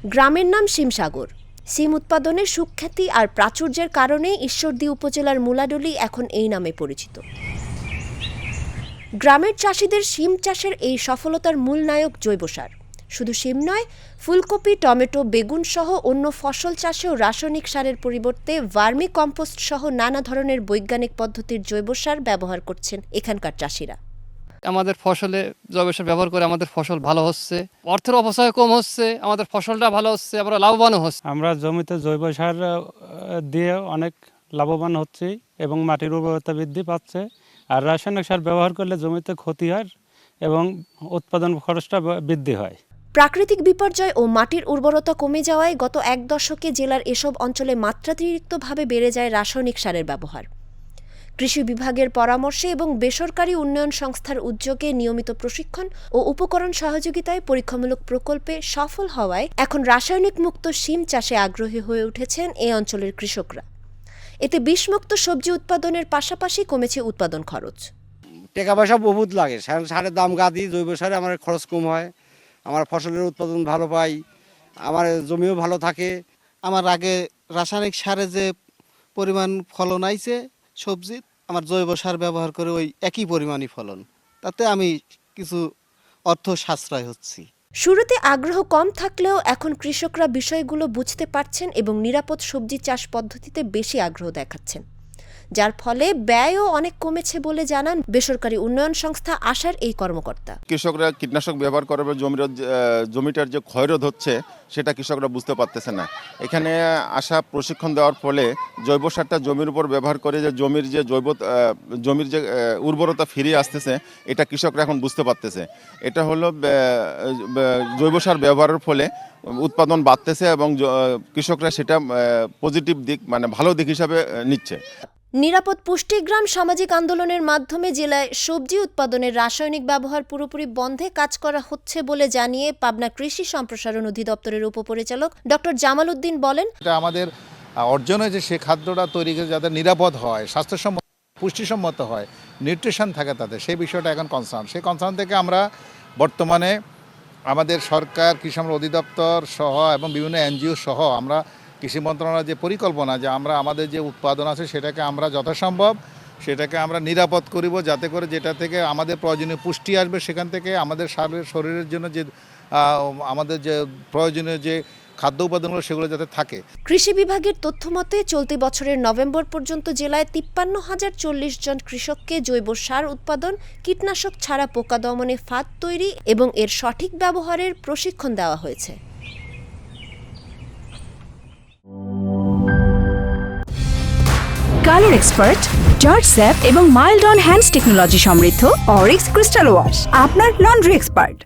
গ্রামের নাম শিমসাগর। সিম উৎপাদনের সুখ্যাতি আর প্রাচুর্যের কারণে ঈশ্বরদী উপজেলার মুলাডলি এখন এই নামে পরিচিত। গ্রামের চাষিদের শিম চাষের এই সফলতার মূল নায়ক জৈব সার। শুধু শিম নয়, ফুলকপি, টমেটো, বেগুন সহ অন্য ফসল চাষেও রাসায়নিক সারের পরিবর্তে ভার্মি কম্পোস্ট সহ নানা ধরনের বৈজ্ঞানিক পদ্ধতির জৈব সার ব্যবহার করছেন এখানকার চাষিরা। আমাদের ফসলে জৈব সার ব্যবহার করে আমাদের ফসল ভালো হচ্ছে, অর্থের অপচয় কম হচ্ছে, আমাদের ফসলটা ভালো হচ্ছে, আমরা লাভবানও হচ্ছে। আমরা জমিতে জৈব সার দিয়ে অনেক লাভবান হচ্ছি এবং মাটির উর্বরতা বৃদ্ধি পাচ্ছে। আর রাসায়নিক সার ব্যবহার করলে জমিতে ক্ষতি হয় এবং উৎপাদন খরচটা বৃদ্ধি হয়। প্রাকৃতিক বিপর্যয় ও মাটির উর্বরতা কমে যাওয়ায় গত এক দশকে জেলার এসব অঞ্চলে মাত্রাতিরিক্তভাবে বেড়ে যায় রাসায়নিক সারের ব্যবহার। কৃষি বিভাগের পরামর্শে এবং বেসরকারি উন্নয়ন সংস্থার উদ্যোগে নিয়মিত প্রশিক্ষণ ও উপকরণ সহযোগিতায় পরীক্ষামূলক প্রকল্পে সফল হওয়ায় এখন রাসায়নিক মুক্ত শিম চাষে আগ্রহী হয়ে উঠেছেন এই অঞ্চলের কৃষকরা। এতে বিষমুক্ত সবজি উৎপাদনের পাশাপাশি কমেছে উৎপাদন খরচ। টাকা পয়সা বহুত লাগে, সারের দাম গাদি, জৈব সারে আমার খরচ কম হয়, আমার ফসলের উৎপাদন ভালো পাই, আমার জমিও ভালো থাকে। আমার আগে রাসায়নিক সারে যে পরিমাণ ফলন আইছে সবজির, আমার জৈব সার ব্যবহার করে ওই একই পরিমাণই ফলন, তাতে আমি কিছু অর্থ সাশ্রয় হচ্ছি। শুরুতে আগ্রহ কম থাকলেও এখন কৃষকরা বিষয়গুলো বুঝতে পারছেন এবং নিরাপদ সবজি চাষ পদ্ধতিতে বেশি আগ্রহ দেখাচ্ছেন, যার ফলে ব্যয়ও অনেক কমেছে বলে জানান বেসরকারি উন্নয়ন সংস্থা আশার এই কর্মকর্তা। কৃষকরা কীটনাশক ব্যবহার করে জমিটার যে ক্ষয়রোধ হচ্ছে সেটা কৃষকরা বুঝতে পারতেছে না। এখানে আশা প্রশিক্ষণ দেওয়ার ফলে জৈব সারটা জমির উপর ব্যবহার করে যে জমির যে উর্বরতা ফিরিয়ে আসতেছে, এটা কৃষকরা এখন বুঝতে পারতেছে। এটা হলো জৈব সার ব্যবহারের ফলে উৎপাদন বাড়তেছে এবং কৃষকরা সেটা পজিটিভ দিক, মানে ভালো দিক হিসাবে নিচ্ছে। নিরাপদ পুষ্টিগ্রাম সামাজিক আন্দোলনের মাধ্যমে জেলায় সবজি উৎপাদনের রাসায়নিক ব্যবহার পুরোপুরি বন্ধে কাজ করা হচ্ছে বলে জানিয়ে পাবনা কৃষি সম্প্রসারণ অধিদপ্তরের উপপরিচালক ডক্টর জামাল উদ্দিন বলেন, এটা আমাদের অর্জন হয়েছে সে খাদ্যটা তৈরি করে যাতে নিরাপদ হয়, স্বাস্থ্যসম্মত, পুষ্টিসম্মত হয়, নিউট্রিশন থাকে তাদের, সেই বিষয়টা এখন কনসার্ন। সেই কনসার্ন থেকে আমরা বর্তমানে আমাদের সরকার, কৃষি সম্প্রসারণ অধিদপ্তর সহ এবং বিভিন্ন এনজিও সহ আমরা কৃষি মন্ত্রণালয়ের যে পরিকল্পনা, যে আমরা আমাদের যে উৎপাদন আছে সেটাকে আমরা যথাসম্ভব সেটাকে আমরা নিরাপদ করিব, যাতে করে যেটা থেকে আমাদের প্রয়োজনীয় পুষ্টি আসবে, সেখান থেকে আমাদের শরীরের জন্য যে আমাদের যে প্রয়োজনীয় যে খাদ্য উপাদানগুলো সেগুলো যাতে থাকে। কৃষি বিভাগের তথ্য মতে চলতি বছরের নভেম্বর পর্যন্ত জেলায় 53,040 জন কৃষককে জৈব সার উৎপাদন, কীটনাশক ছাড়া পোকা দমনে ফাঁদ তৈরি এবং এর সঠিক ব্যবহারের প্রশিক্ষণ দেওয়া হয়েছে। কালার এক্সপার্ট, জর্জ স্যাপ এবং মাইল্ড অন হ্যান্ডস টেকনোলজি সমৃদ্ধ অরিক্স ক্রিস্টাল ওয়াশ আপনার লন্ড্রি এক্সপার্ট।